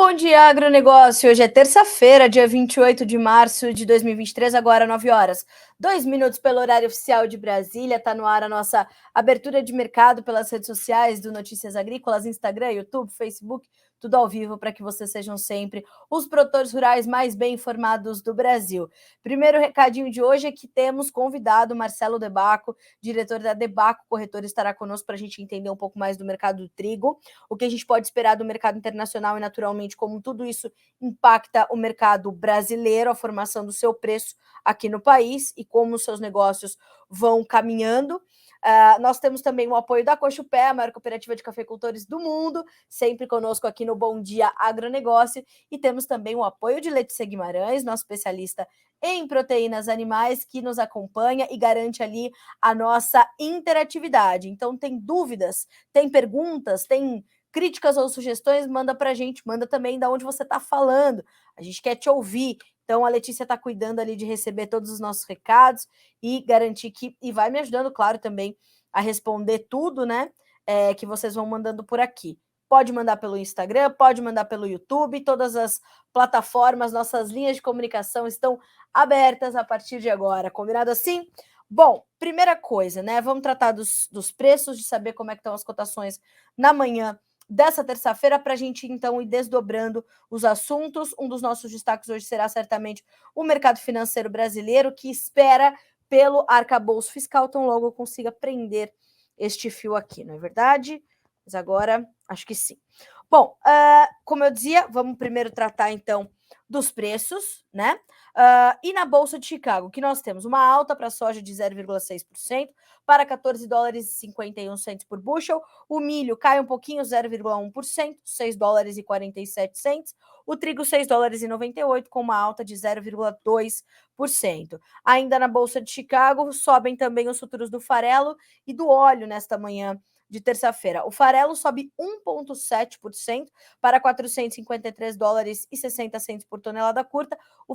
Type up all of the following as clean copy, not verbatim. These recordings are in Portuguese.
Bom dia, agronegócio. Hoje é terça-feira, dia 28 de março de 2023, agora 9 horas. 2 minutos pelo horário oficial de Brasília. Está no ar a nossa abertura de mercado pelas redes sociais do Notícias Agrícolas, Instagram, YouTube, Facebook, tudo ao vivo para que vocês sejam sempre os produtores rurais mais bem informados do Brasil. Primeiro recadinho de hoje é que temos convidado Marcelo Debaco, diretor da Debaco Corretora, estará conosco para a gente entender um pouco mais do mercado do trigo, o que a gente pode esperar do mercado internacional e, naturalmente, como tudo isso impacta o mercado brasileiro, a formação do seu preço aqui no país e como os seus negócios vão caminhando. Nós temos também o apoio da Cochupé, a maior cooperativa de cafeicultores do mundo, sempre conosco aqui no Bom Dia Agronegócio, e temos também o apoio de Letícia Guimarães, nosso especialista em proteínas animais, que nos acompanha e garante ali a nossa interatividade. Então, tem dúvidas, tem perguntas, tem críticas ou sugestões, manda para a gente, manda também de onde você está falando, a gente quer te ouvir. Então, a Letícia está cuidando ali de receber todos os nossos recados e garantir que, e vai me ajudando, claro, também a responder tudo, né, que vocês vão mandando por aqui. Pode mandar pelo Instagram, pode mandar pelo YouTube, todas as plataformas, nossas linhas de comunicação estão abertas a partir de agora, combinado assim? Bom, primeira coisa, né, vamos tratar dos preços, de saber como é que estão as cotações na manhã dessa terça-feira, para a gente, então, ir desdobrando os assuntos. Um dos nossos destaques hoje será certamente o mercado financeiro brasileiro, que espera pelo arcabouço fiscal, tão logo eu consiga prender este fio aqui, não é verdade? Mas agora, acho que sim. Bom, como eu dizia, vamos primeiro tratar, então, dos preços, né? E na Bolsa de Chicago, que nós temos uma alta para a soja de 0,6%, para 14 dólares e 51 centos por bushel. O milho cai um pouquinho, 0,1%, 6 dólares e 47 centos. O trigo, 6 dólares e 98, com uma alta de 0,2%. Ainda na Bolsa de Chicago, sobem também os futuros do farelo e do óleo nesta manhã de terça-feira. O farelo sobe 1,7% para 453 dólares e 60 centos por tonelada curta. O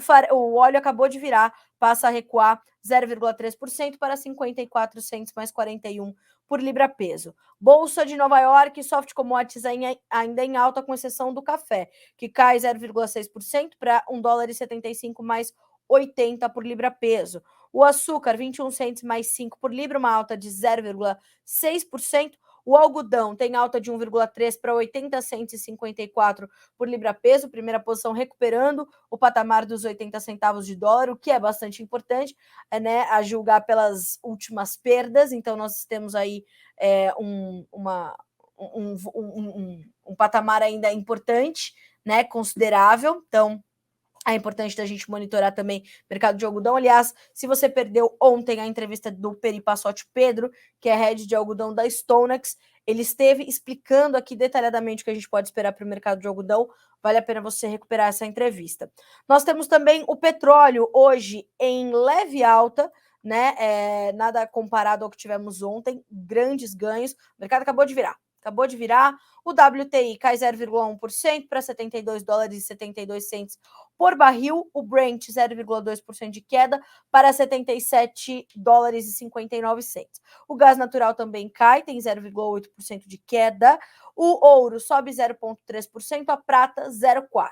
óleo acabou de virar, passa a recuar 0,3% para 54 centos mais 41 por libra-peso. Bolsa de Nova York, soft commodities ainda em alta, com exceção do café, que cai 0,6% para 1 dólar e 75 mais 80 por libra-peso. O açúcar, 21 centos mais 5 por libra, uma alta de 0,6%. O algodão tem alta de 1,3 para 80 centos e 54 por libra-peso, primeira posição recuperando o patamar dos 80 centavos de dólar, o que é bastante importante, né, a julgar pelas últimas perdas. Então, nós temos aí um patamar ainda importante, né, considerável. Então, é importante da gente monitorar também o mercado de algodão. Aliás, se você perdeu ontem a entrevista do Peri Passotti Pedro, que é head de algodão da Stonex, ele esteve explicando aqui detalhadamente o que a gente pode esperar para o mercado de algodão. Vale a pena você recuperar essa entrevista. Nós temos também o petróleo hoje em leve alta, né? Nada comparado ao que tivemos ontem, grandes ganhos. O mercado acabou de virar. O WTI cai 0,1% para 72 dólares e 72 centos por barril. O Brent, 0,2% de queda para 77 dólares e 59 centos. O gás natural também cai, tem 0,8% de queda. O ouro sobe 0,3%, a prata 0,4%.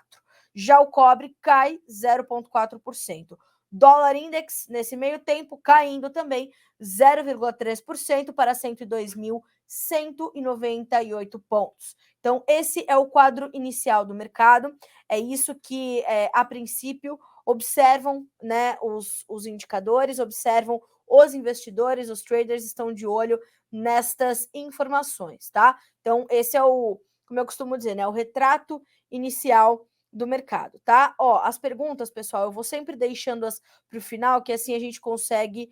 Já o cobre cai 0,4%. Dólar index, nesse meio tempo, caindo também 0,3% para 102.198 pontos. Então, esse é o quadro inicial do mercado. É isso que, a princípio, observam, né, os indicadores, observam os investidores, os traders estão de olho nestas informações, tá? Então, esse é como eu costumo dizer, né, o retrato inicial do mercado, tá? As perguntas, pessoal, eu vou sempre deixando-as para o final, que assim a gente consegue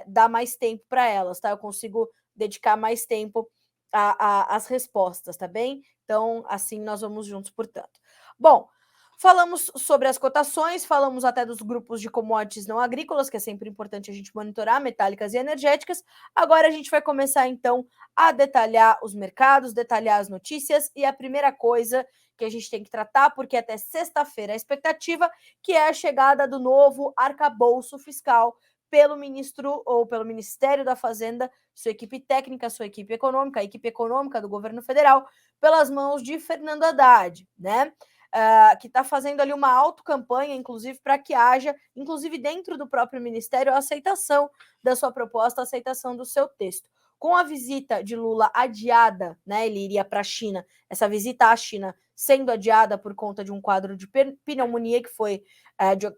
dar mais tempo para elas, tá? Eu consigo dedicar mais tempo às respostas, tá bem? Então, assim nós vamos juntos, portanto. Bom, falamos sobre as cotações, falamos até dos grupos de commodities não agrícolas, que é sempre importante a gente monitorar, metálicas e energéticas. Agora a gente vai começar, então, a detalhar os mercados, detalhar as notícias, e a primeira coisa que a gente tem que tratar, porque até sexta-feira a expectativa, que é a chegada do novo arcabouço fiscal pelo ministro ou pelo Ministério da Fazenda, sua equipe técnica, sua equipe econômica, a equipe econômica do governo federal, pelas mãos de Fernando Haddad, né? Que está fazendo ali uma autocampanha, inclusive, para que haja, inclusive dentro do próprio ministério, a aceitação da sua proposta, a aceitação do seu texto. Com a visita de Lula adiada, né, ele iria para a China, essa visita à China sendo adiada por conta de um quadro de pneumonia que foi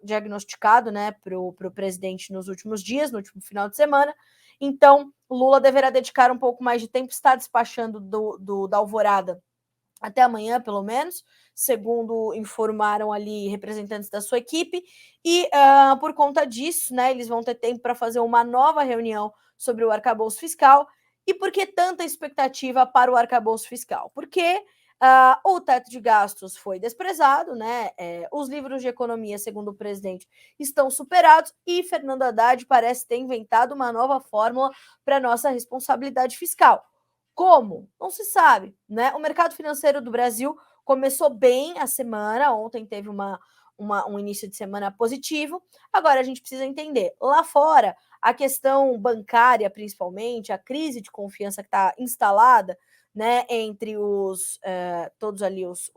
diagnosticado, né, para o presidente nos últimos dias, no último final de semana. Então, Lula deverá dedicar um pouco mais de tempo, está despachando da Alvorada até amanhã, pelo menos, segundo informaram ali representantes da sua equipe, e por conta disso, né, eles vão ter tempo para fazer uma nova reunião sobre o arcabouço fiscal. E por que tanta expectativa para o arcabouço fiscal? Porque o teto de gastos foi desprezado, né? Os livros de economia, segundo o presidente, estão superados e Fernando Haddad parece ter inventado uma nova fórmula para nossa responsabilidade fiscal. Como? Não se sabe, né? O mercado financeiro do Brasil começou bem a semana, ontem teve um início de semana positivo. Agora a gente precisa entender, lá fora, a questão bancária, principalmente, a crise de confiança que está instalada, né, entre todos ali os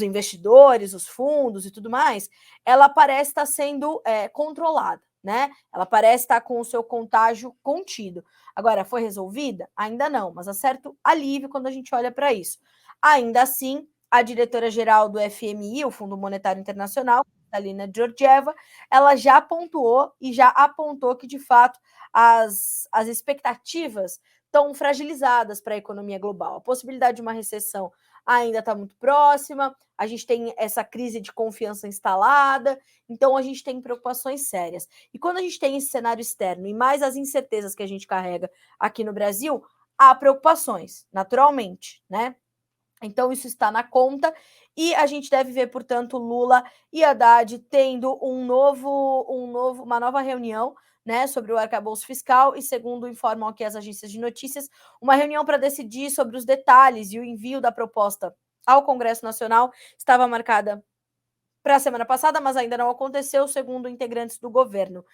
investidores, os fundos e tudo mais, ela parece estar sendo controlada, né? Ela parece estar com o seu contágio contido. Agora, foi resolvida? Ainda não, mas há certo alívio quando a gente olha para isso. Ainda assim, a diretora-geral do FMI, o Fundo Monetário Internacional, Kristalina Georgieva, ela já pontuou e já apontou que, de fato, as expectativas estão fragilizadas para a economia global. A possibilidade de uma recessão ainda está muito próxima, a gente tem essa crise de confiança instalada, então a gente tem preocupações sérias. E quando a gente tem esse cenário externo e mais as incertezas que a gente carrega aqui no Brasil, há preocupações, naturalmente, né? Então isso está na conta e a gente deve ver, portanto, Lula e Haddad tendo uma nova reunião, né, sobre o arcabouço fiscal e, segundo informam aqui as agências de notícias, uma reunião para decidir sobre os detalhes e o envio da proposta ao Congresso Nacional estava marcada para a semana passada, mas ainda não aconteceu, segundo integrantes do governo.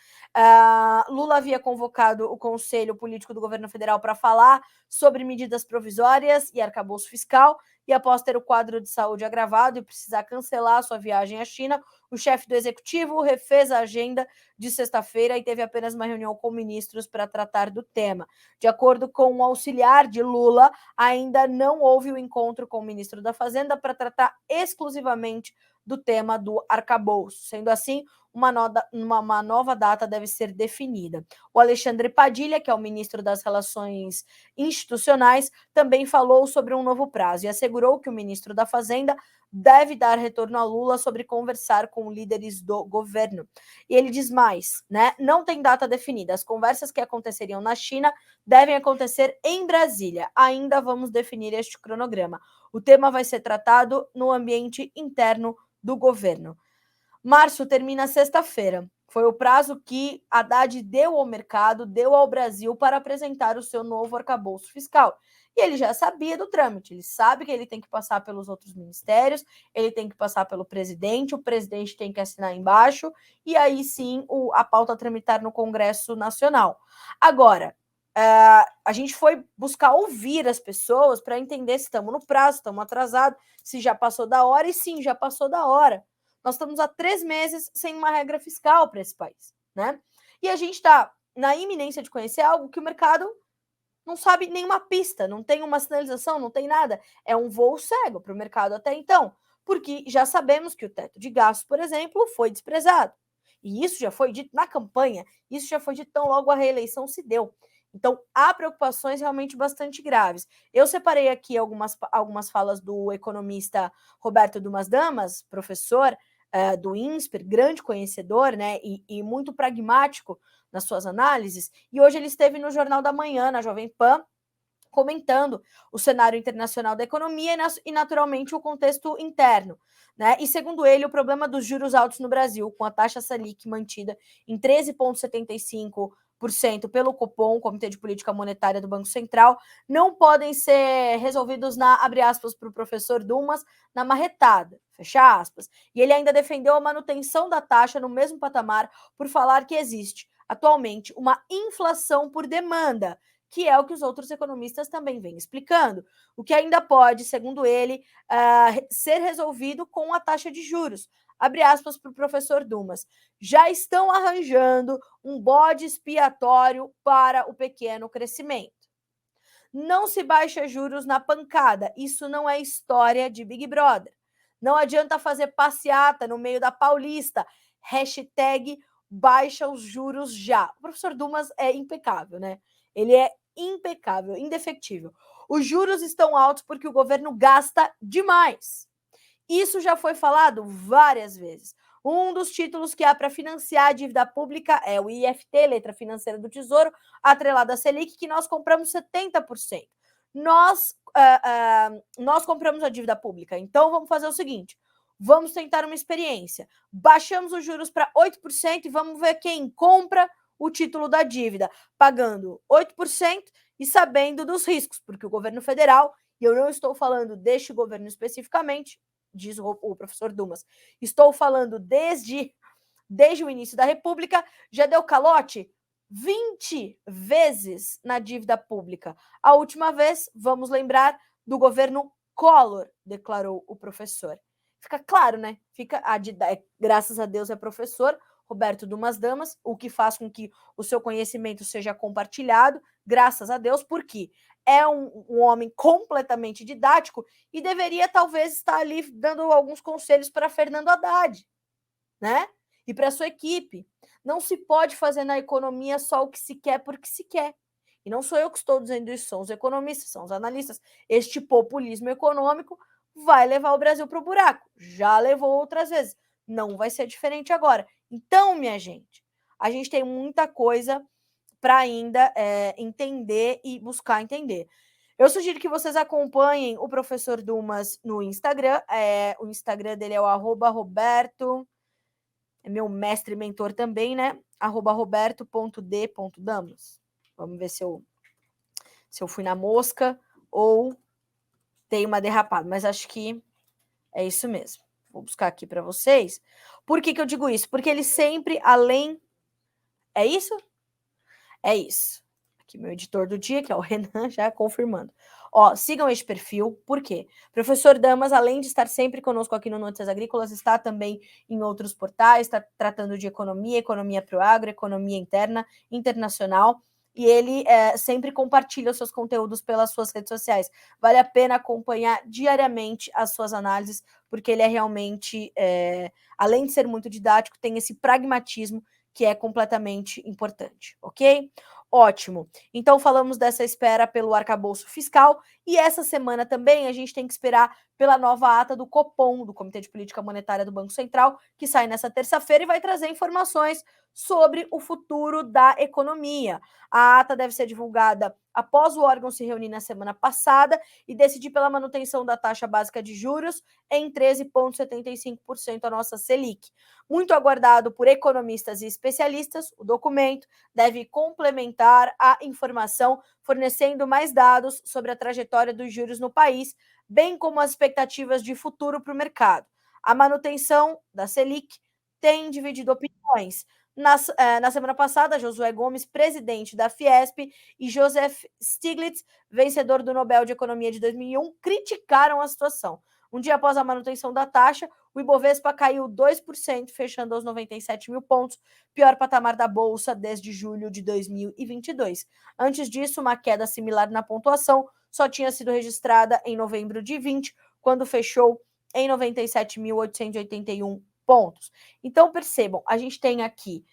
Lula havia convocado o Conselho Político do Governo Federal para falar sobre medidas provisórias e arcabouço fiscal, e após ter o quadro de saúde agravado e precisar cancelar sua viagem à China, o chefe do executivo refez a agenda de sexta-feira e teve apenas uma reunião com ministros para tratar do tema. De acordo com um auxiliar de Lula, ainda não houve o encontro com o ministro da Fazenda para tratar exclusivamente do tema do arcabouço. Sendo assim, uma nova data deve ser definida. O Alexandre Padilha, que é o ministro das Relações Institucionais, também falou sobre um novo prazo e assegurou que o ministro da Fazenda deve dar retorno a Lula sobre conversar com líderes do governo. E ele diz mais, né? Não tem data definida. As conversas que aconteceriam na China devem acontecer em Brasília. Ainda vamos definir este cronograma. O tema vai ser tratado no ambiente interno do governo. Março termina sexta-feira. Foi o prazo que Haddad deu ao mercado, deu ao Brasil para apresentar o seu novo arcabouço fiscal. E ele já sabia do trâmite, ele sabe que ele tem que passar pelos outros ministérios, ele tem que passar pelo presidente, o presidente tem que assinar embaixo, e aí sim a pauta tramitar no Congresso Nacional. Agora, a gente foi buscar ouvir as pessoas para entender se estamos no prazo, se estamos atrasados, se já passou da hora, e sim, já passou da hora. Nós estamos há 3 meses sem uma regra fiscal para esse país, né? E a gente está na iminência de conhecer algo que o mercado não sabe nenhuma pista, não tem uma sinalização, não tem nada. É um voo cego para o mercado até então, porque já sabemos que o teto de gastos, por exemplo, foi desprezado. E isso já foi dito na campanha, isso já foi dito tão logo a reeleição se deu. Então, há preocupações realmente bastante graves. Eu separei aqui algumas falas do economista Roberto Dumas Damas, professor do INSPER, grande conhecedor, né, e muito pragmático nas suas análises, e hoje ele esteve no Jornal da Manhã, na Jovem Pan, comentando o cenário internacional da economia e naturalmente, o contexto interno. Né? E, segundo ele, o problema dos juros altos no Brasil, com a taxa Selic mantida em 13,75% pelo Copom, Comitê de Política Monetária do Banco Central, não podem ser resolvidos na, abre aspas para o professor Dumas, na marretada, fecha aspas. E ele ainda defendeu a manutenção da taxa no mesmo patamar por falar que existe, atualmente, uma inflação por demanda, que é o que os outros economistas também vêm explicando, o que ainda pode, segundo ele, ser resolvido com a taxa de juros. Abre aspas para o professor Dumas. Já estão arranjando um bode expiatório para o pequeno crescimento. Não se baixa juros na pancada. Isso não é história de Big Brother. Não adianta fazer passeata no meio da Paulista. Hashtag baixa os juros já. O professor Dumas é impecável, né? Ele é impecável, indefectível. Os juros estão altos porque o governo gasta demais. Isso já foi falado várias vezes. Um dos títulos que há para financiar a dívida pública é o IFT, Letra Financeira do Tesouro, atrelada à Selic, que nós compramos 70%. Nós compramos a dívida pública, então vamos fazer o seguinte, vamos tentar uma experiência. Baixamos os juros para 8% e vamos ver quem compra o título da dívida, pagando 8% e sabendo dos riscos, porque o governo federal, e eu não estou falando deste governo especificamente, diz o professor Dumas, estou falando desde o início da República, já deu calote 20 vezes na dívida pública. A última vez, vamos lembrar, do governo Collor, declarou o professor. Fica claro, né? Graças a Deus é professor, Roberto Dumas Damas, o que faz com que o seu conhecimento seja compartilhado, graças a Deus, porque é um homem completamente didático e deveria talvez estar ali dando alguns conselhos para Fernando Haddad, né? E para sua equipe. Não se pode fazer na economia só o que se quer porque se quer. E não sou eu que estou dizendo isso, são os economistas, são os analistas. Este populismo econômico vai levar o Brasil para o buraco. Já levou outras vezes. Não vai ser diferente agora. Então, minha gente, a gente tem muita coisa para ainda entender e buscar entender. Eu sugiro que vocês acompanhem o professor Dumas no Instagram. O Instagram dele é o @Roberto, é meu mestre e mentor também, né? @Roberto.d.damas. Vamos ver se eu fui na mosca ou tem uma derrapada, mas acho que é isso mesmo. Vou buscar aqui para vocês. Por que eu digo isso? Porque ele sempre, além... É isso? É isso. Aqui meu editor do dia, que é o Renan, já confirmando. Ó, sigam este perfil, por quê? Professor Damas, além de estar sempre conosco aqui no Notícias Agrícolas, está também em outros portais, está tratando de economia para o agro, economia interna, internacional, e ele sempre compartilha os seus conteúdos pelas suas redes sociais. Vale a pena acompanhar diariamente as suas análises, porque ele é realmente, além de ser muito didático, tem esse pragmatismo que é completamente importante, ok? Ótimo. Então, falamos dessa espera pelo arcabouço fiscal e essa semana também a gente tem que esperar pela nova ata do Copom, do Comitê de Política Monetária do Banco Central, que sai nessa terça-feira e vai trazer informações sobre o futuro da economia. A ata deve ser divulgada após o órgão se reunir na semana passada e decidir pela manutenção da taxa básica de juros em 13,75% a nossa Selic. Muito aguardado por economistas e especialistas, o documento deve complementar a informação, fornecendo mais dados sobre a trajetória dos juros no país, bem como as expectativas de futuro para o mercado. A manutenção da Selic tem dividido opiniões. Na semana passada, Josué Gomes, presidente da Fiesp, e Joseph Stiglitz, vencedor do Nobel de Economia de 2001, criticaram a situação. Um dia após a manutenção da taxa, o Ibovespa caiu 2%, fechando aos 97 mil pontos, pior patamar da Bolsa desde julho de 2022. Antes disso, uma queda similar na pontuação só tinha sido registrada em novembro de 20, quando fechou em 97.881 pontos. Então, percebam, a gente tem aqui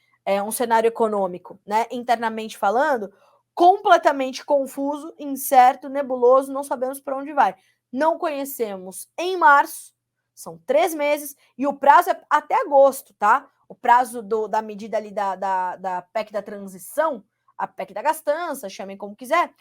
um cenário econômico, né, internamente falando, completamente confuso, incerto, nebuloso, não sabemos para onde vai. Não conhecemos em março, são 3 meses, e o prazo é até agosto, tá? O prazo da medida ali da PEC da transição, a PEC da gastança, chamem como quiser,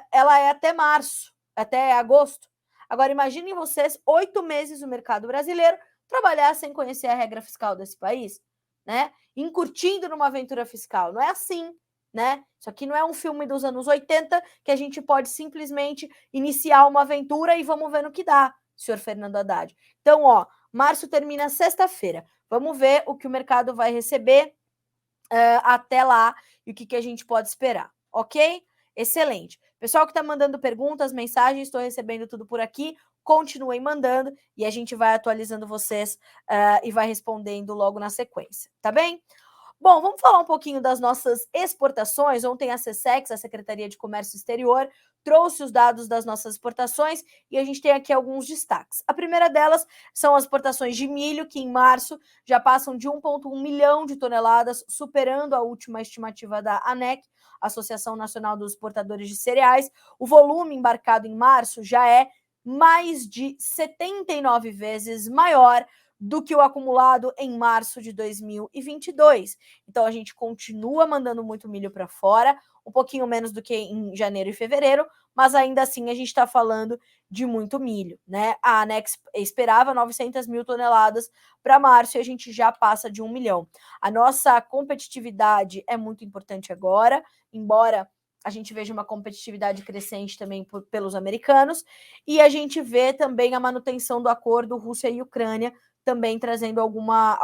ela é até março, até agosto. Agora, imaginem vocês, 8 meses no mercado brasileiro, trabalhar sem conhecer a regra fiscal desse país, né? Incutindo numa aventura fiscal. Não é assim. né? Isso aqui não é um filme dos anos 80 que a gente pode simplesmente iniciar uma aventura e vamos ver no que dá, senhor Fernando Haddad. Então, ó, março termina sexta-feira. Vamos ver o que o mercado vai receber até lá e o que a gente pode esperar, ok? Excelente. Pessoal que está mandando perguntas, mensagens, estou recebendo tudo por aqui. Continuem mandando e a gente vai atualizando vocês e vai respondendo logo na sequência, tá bem? Bom, vamos falar um pouquinho das nossas exportações. Ontem a SECEX, a Secretaria de Comércio Exterior, trouxe os dados das nossas exportações e a gente tem aqui alguns destaques. A primeira delas são as exportações de milho, que em março já passam de 1,1 milhão de toneladas, superando a última estimativa da ANEC, Associação Nacional dos Exportadores de Cereais. O volume embarcado em março já é mais de 79 vezes maior do que o acumulado em março de 2022. Então, a gente continua mandando muito milho para fora, um pouquinho menos do que em janeiro e fevereiro, mas ainda assim a gente está falando de muito milho, né? A ANEC esperava 900 mil toneladas para março e a gente já passa de 1 milhão. A nossa competitividade é muito importante agora, embora a gente veja uma competitividade crescente também pelos americanos, e a gente vê também a manutenção do acordo Rússia e Ucrânia, também trazendo alguma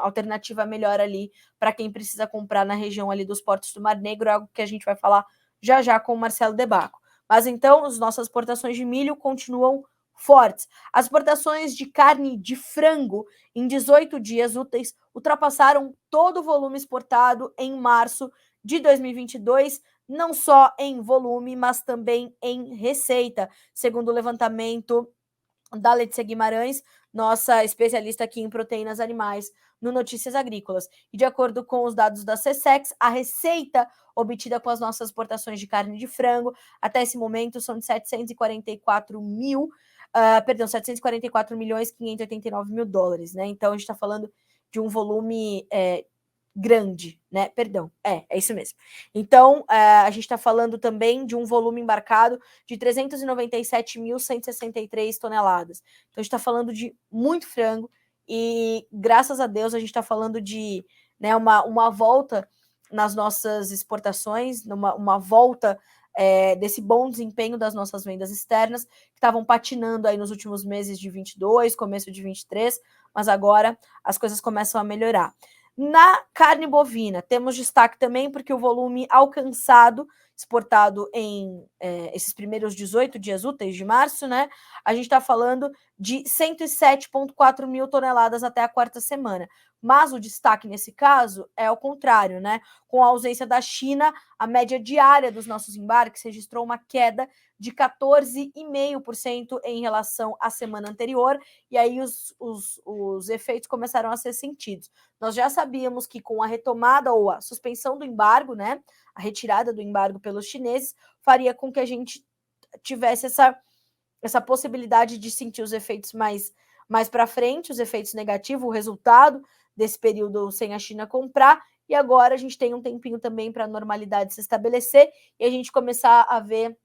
alternativa melhor ali para quem precisa comprar na região ali dos portos do Mar Negro, algo que a gente vai falar já já com o Marcelo Debaco. Mas então, as nossas exportações de milho continuam fortes. As exportações de carne de frango em 18 dias úteis ultrapassaram todo o volume exportado em março de 2022, não só em volume, mas também em receita, segundo o levantamento da Letícia Guimarães, nossa especialista aqui em proteínas animais no Notícias Agrícolas. E de acordo com os dados da SECEX, a receita obtida com as nossas exportações de carne de frango até esse momento são de 744 milhões 589 mil dólares, né? Então a gente está falando de um volume grande, né? Perdão, é isso mesmo. Então, a gente está falando também de um volume embarcado de 397.163 toneladas. Então, a gente está falando de muito frango e, graças a Deus, a gente está falando de, né, uma volta nas nossas exportações, uma volta desse bom desempenho das nossas vendas externas, que estavam patinando aí nos últimos meses de 22, começo de 23, mas agora as coisas começam a melhorar. Na carne bovina, temos destaque também porque o volume alcançado, exportado em esses primeiros 18 dias úteis de março, né? A gente está falando de 107,4 mil toneladas até a quarta semana. Mas o destaque nesse caso é o contrário, né? Com a ausência da China, a média diária dos nossos embarques registrou uma queda de 14,5% em relação à semana anterior, e aí os efeitos começaram a ser sentidos. Nós já sabíamos que com a retomada ou a suspensão do embargo, né, a retirada do embargo pelos chineses, faria com que a gente tivesse essa possibilidade de sentir os efeitos mais para frente, os efeitos negativos, o resultado desse período sem a China comprar, e agora a gente tem um tempinho também para a normalidade se estabelecer e a gente começar a ver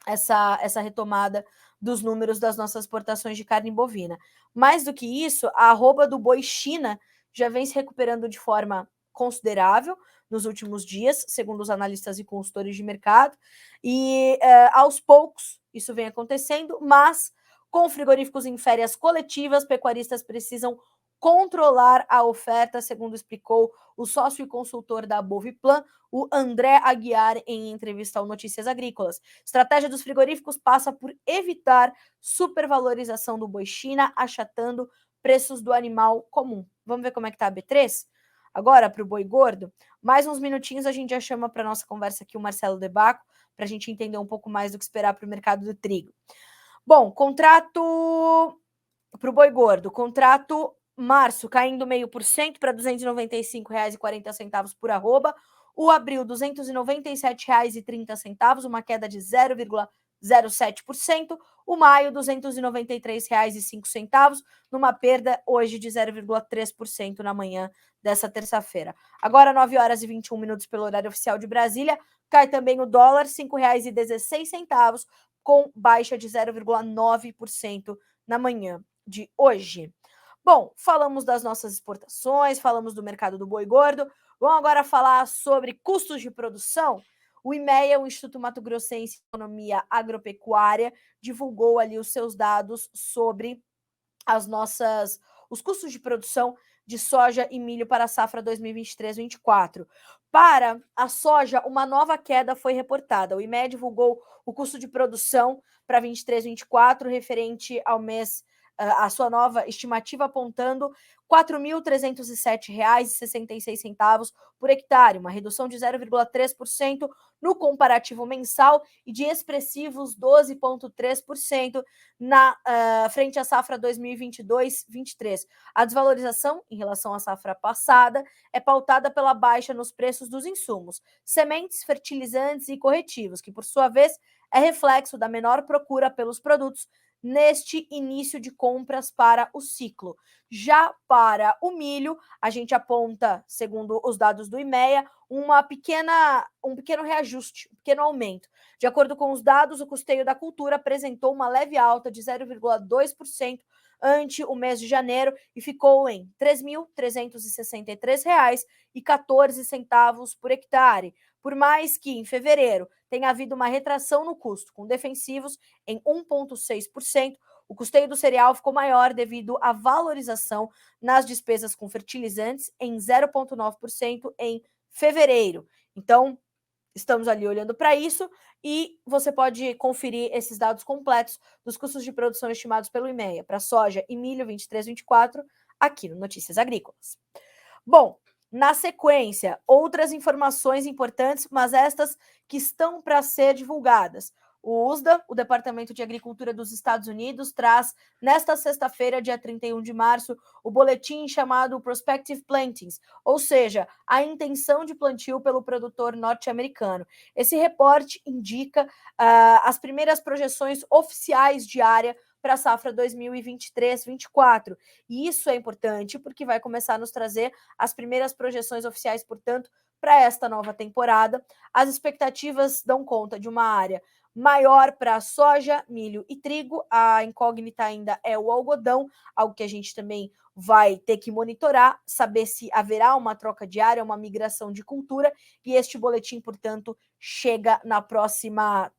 essa retomada dos números das nossas exportações de carne bovina. Mais do que isso, a arroba do boi China já vem se recuperando de forma considerável nos últimos dias, segundo os analistas e consultores de mercado, e aos poucos isso vem acontecendo, mas com frigoríficos em férias coletivas, pecuaristas precisam controlar a oferta, segundo explicou o sócio e consultor da Boviplan, o André Aguiar, em entrevista ao Notícias Agrícolas. Estratégia dos frigoríficos passa por evitar supervalorização do boi China, achatando preços do animal comum. Vamos ver como é que tá a B3? Agora, para o boi gordo, mais uns minutinhos a gente já chama para nossa conversa aqui o Marcelo Debaco, para a gente entender um pouco mais do que esperar para o mercado do trigo. Bom, contrato para o boi gordo, contrato março caindo 0,5% para R$ 295,40 por arroba. O abril, R$ 297,30, uma queda de 0,07%. O maio, R$ 293,05, numa perda hoje de 0,3% na manhã dessa terça-feira. Agora, 9 horas e 21 minutos pelo horário oficial de Brasília, cai também o dólar, R$ 5,16, com baixa de 0,9% na manhã de hoje. Bom, falamos das nossas exportações, falamos do mercado do boi gordo. Vamos agora falar sobre custos de produção. O IMEA, o Instituto Mato Grossense de Economia Agropecuária, divulgou ali os seus dados sobre os custos de produção de soja e milho para a safra 2023-24. Para a soja, uma nova queda foi reportada. O IMEA divulgou o custo de produção para 23-24, referente ao mês, a sua nova estimativa apontando R$ 4.307,66 por hectare, uma redução de 0,3% no comparativo mensal e de expressivos 12,3% na frente à safra 2022-23. A desvalorização em relação à safra passada é pautada pela baixa nos preços dos insumos, sementes, fertilizantes e corretivos, que, por sua vez, é reflexo da menor procura pelos produtos neste início de compras para o ciclo. Já para o milho, a gente aponta, segundo os dados do IMEA, um pequeno reajuste, um pequeno aumento. De acordo com os dados, o custeio da cultura apresentou uma leve alta de 0,2% ante o mês de janeiro e ficou em R$ 3.363,14 por hectare. Por mais que em fevereiro tenha havido uma retração no custo, com defensivos em 1,6%, o custeio do cereal ficou maior devido à valorização nas despesas com fertilizantes em 0,9% em fevereiro. Então, estamos ali olhando para isso e você pode conferir esses dados completos dos custos de produção estimados pelo IMEA para soja e milho 23-24 aqui no Notícias Agrícolas. Bom, na sequência, outras informações importantes, mas estas que estão para ser divulgadas. O USDA, o Departamento de Agricultura dos Estados Unidos, traz nesta sexta-feira, dia 31 de março, o boletim chamado Prospective Plantings, ou seja, a intenção de plantio pelo produtor norte-americano. Esse reporte indica as primeiras projeções oficiais de área para a safra 2023-24. E isso é importante porque vai começar a nos trazer as primeiras projeções oficiais, portanto, para esta nova temporada. As expectativas dão conta de uma área maior para soja, milho e trigo. A incógnita ainda é o algodão, algo que a gente também vai ter que monitorar, saber se haverá uma troca de área, uma migração de cultura, e este boletim, portanto, chega na próxima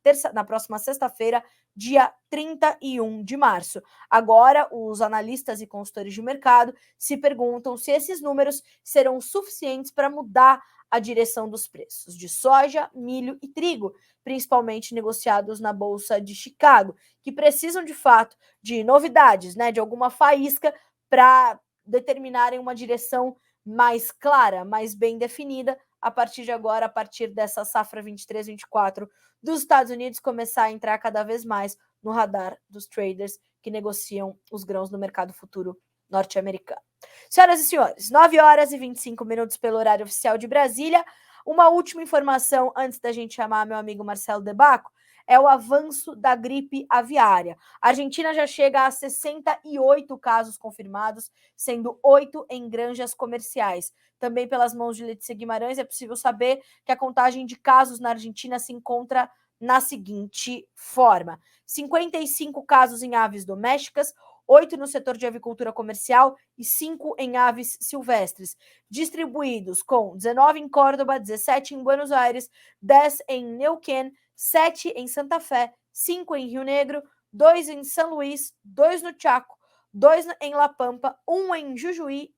sexta-feira, dia 31 de março. Agora, os analistas e consultores de mercado se perguntam se esses números serão suficientes para mudar a direção dos preços de soja, milho e trigo, principalmente negociados na Bolsa de Chicago, que precisam, de fato, de novidades, de alguma faísca para determinarem uma direção mais clara, mais bem definida, a partir de agora, a partir dessa safra 23-24 dos Estados Unidos, começar a entrar cada vez mais no radar dos traders que negociam os grãos no mercado futuro norte-americano. Senhoras e senhores, 9h25 pelo horário oficial de Brasília. Uma última informação antes da gente chamar meu amigo Marcelo De Bacco é o avanço da gripe aviária. A Argentina já chega a 68 casos confirmados, sendo 8 em granjas comerciais. Também pelas mãos de Letícia Guimarães é possível saber que a contagem de casos na Argentina se encontra na seguinte forma: 55 casos em aves domésticas, 8 no setor de avicultura comercial e 5 em aves silvestres, distribuídos com 19 em Córdoba, 17 em Buenos Aires, 10 em Neuquén, 7 em Santa Fé, 5 em Rio Negro, 2 em São Luís, 2 no Chaco, 2 em La Pampa, 1 em Jujuí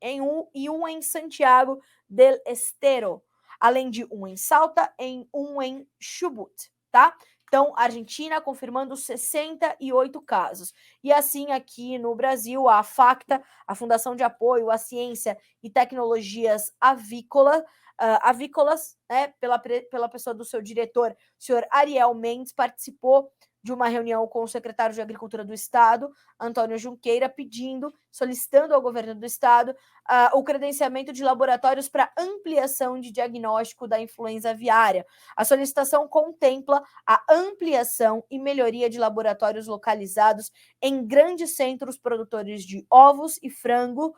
e 1 em Santiago del Estero, além de 1 em Salta e 1 em Chubut, tá? Então, Argentina confirmando 68 casos. E assim, aqui no Brasil, a FACTA, a Fundação de Apoio à Ciência e Tecnologias Avícolas, pela pessoa do seu diretor, o senhor Ariel Mendes, participou de uma reunião com o secretário de Agricultura do Estado, Antônio Junqueira, solicitando ao governo do Estado o credenciamento de laboratórios para ampliação de diagnóstico da influenza aviária. A solicitação contempla a ampliação e melhoria de laboratórios localizados em grandes centros produtores de ovos e frango,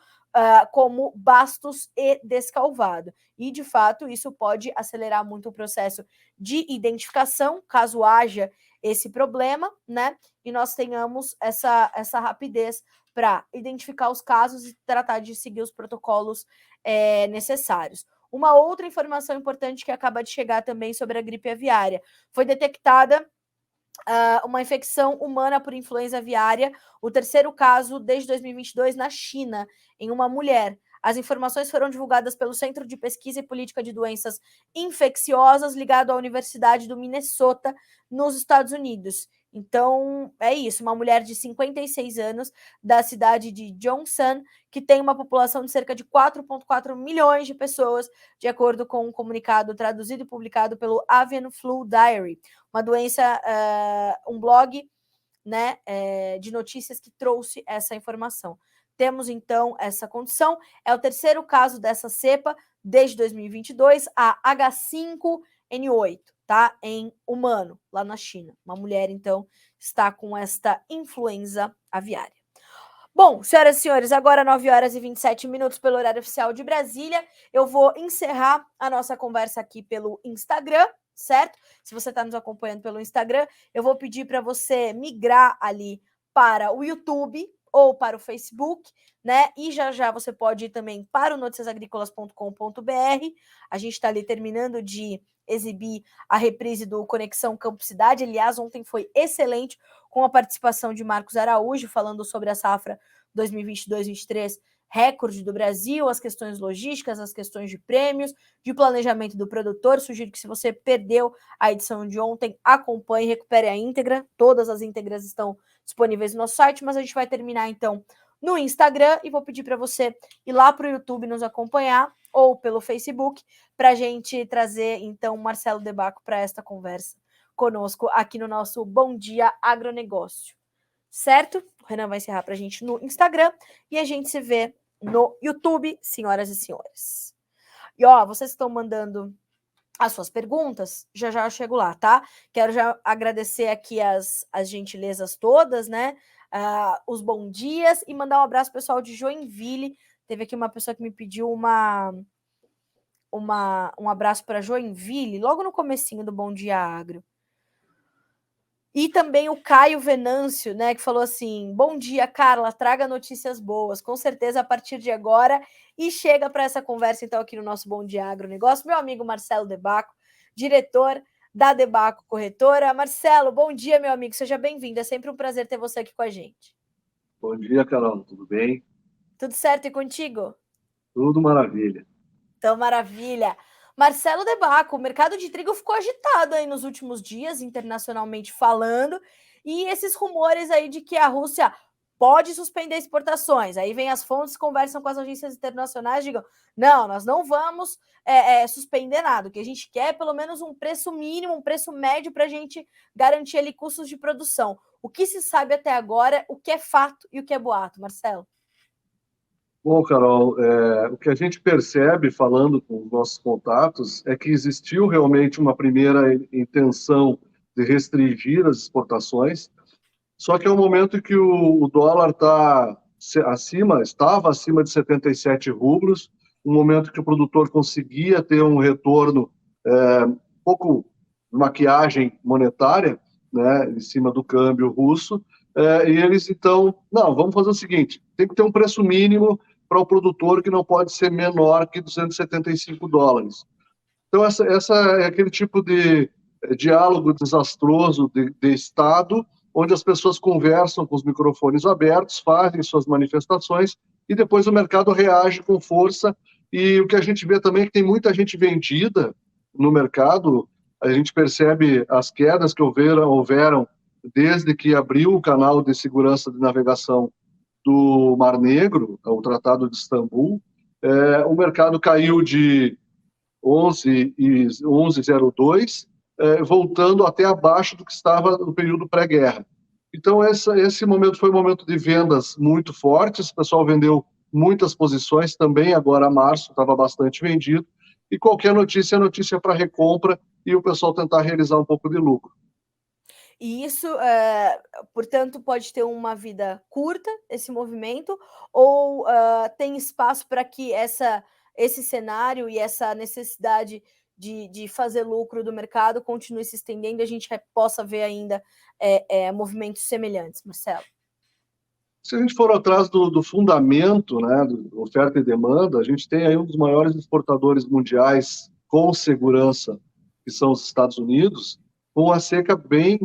como Bastos e Descalvado. E, de fato, isso pode acelerar muito o processo de identificação, caso haja esse problema, e nós tenhamos essa rapidez para identificar os casos e tratar de seguir os protocolos necessários. Uma outra informação importante que acaba de chegar também sobre a gripe aviária. Foi detectada uma infecção humana por influenza aviária, o terceiro caso desde 2022 na China, em uma mulher. As informações foram divulgadas pelo Centro de Pesquisa e Política de Doenças Infecciosas, ligado à Universidade do Minnesota, nos Estados Unidos. Então, é isso, uma mulher de 56 anos, da cidade de Johnson, que tem uma população de cerca de 4,4 milhões de pessoas, de acordo com um comunicado traduzido e publicado pelo Avian Flu Diary, uma doença, um blog, né, de notícias que trouxe essa informação. Temos, então, essa condição. É o terceiro caso dessa cepa desde 2022, a H5N8, tá? Em humano, lá na China. Uma mulher, então, está com esta influenza aviária. Bom, senhoras e senhores, agora 9 horas e 27 minutos pelo horário oficial de Brasília. Eu vou encerrar a nossa conversa aqui pelo Instagram, certo? Se você está nos acompanhando pelo Instagram, eu vou pedir para você migrar ali para o YouTube ou para o Facebook, né? E já você pode ir também para o noticiasagricolas.com.br. A gente está ali terminando de exibir a reprise do Conexão Campo Cidade. Aliás, ontem foi excelente, com a participação de Marcos Araújo, falando sobre a safra 2022-23, recorde do Brasil, as questões logísticas, as questões de prêmios, de planejamento do produtor. Sugiro que, se você perdeu a edição de ontem, acompanhe, recupere a íntegra. Todas as íntegras estão disponíveis no nosso site, mas a gente vai terminar, então, no Instagram, e vou pedir para você ir lá para o YouTube nos acompanhar, ou pelo Facebook, para a gente trazer, então, Marcelo De Bacco para esta conversa conosco aqui no nosso Bom Dia Agronegócio. Certo? O Renan vai encerrar para a gente no Instagram e a gente se vê no YouTube, senhoras e senhores. E ó, vocês estão mandando as suas perguntas, já eu chego lá, tá? Quero já agradecer aqui as gentilezas todas, né? Os bom dias, e mandar um abraço pessoal de Joinville. Teve aqui uma pessoa que me pediu um abraço para Joinville, logo no comecinho do Bom Dia Agro. E também o Caio Venâncio, né, que falou assim: bom dia, Carla, traga notícias boas, com certeza a partir de agora. E chega para essa conversa, então, aqui no nosso Bom Dia Agronegócio, meu amigo Marcelo De Bacco, diretor da De Bacco Corretora. Marcelo, bom dia, meu amigo, seja bem-vindo, é sempre um prazer ter você aqui com a gente. Bom dia, Carol, tudo bem? Tudo certo e contigo? Tudo maravilha. Então, maravilha. Marcelo De Bacco, o mercado de trigo ficou agitado aí nos últimos dias, internacionalmente falando, e esses rumores aí de que a Rússia pode suspender exportações. Aí vem as fontes, conversam com as agências internacionais, digam, não, nós não vamos suspender nada. O que a gente quer é pelo menos um preço mínimo, um preço médio para a gente garantir ali custos de produção. O que se sabe até agora, o que é fato e o que é boato, Marcelo? Bom, Carol, o que a gente percebe, falando com os nossos contatos, é que existiu realmente uma primeira intenção de restringir as exportações, só que é um momento em que o dólar estava acima de 77 rublos, um momento que o produtor conseguia ter um retorno um pouco de maquiagem monetária, né, em cima do câmbio russo, e eles, então, não, vamos fazer o seguinte, tem que ter um preço mínimo para o produtor que não pode ser menor que 275 dólares. Então, essa é aquele tipo de diálogo desastroso de Estado, onde as pessoas conversam com os microfones abertos, fazem suas manifestações e depois o mercado reage com força. E o que a gente vê também é que tem muita gente vendida no mercado. A gente percebe as quedas que houveram desde que abriu o canal de segurança de navegação do Mar Negro, o Tratado de Istambul. O mercado caiu de 11,02, voltando até abaixo do que estava no período pré-guerra. Então, esse momento foi um momento de vendas muito fortes, o pessoal vendeu muitas posições, também agora março estava bastante vendido, e qualquer notícia é notícia para recompra e o pessoal tentar realizar um pouco de lucro. E isso, portanto, pode ter uma vida curta, esse movimento, ou tem espaço para que esse cenário e essa necessidade de fazer lucro do mercado continue se estendendo e a gente possa ver ainda movimentos semelhantes, Marcelo? Se a gente for atrás do fundamento, né, do oferta e demanda, a gente tem aí um dos maiores exportadores mundiais com segurança, que são os Estados Unidos, com uma seca bem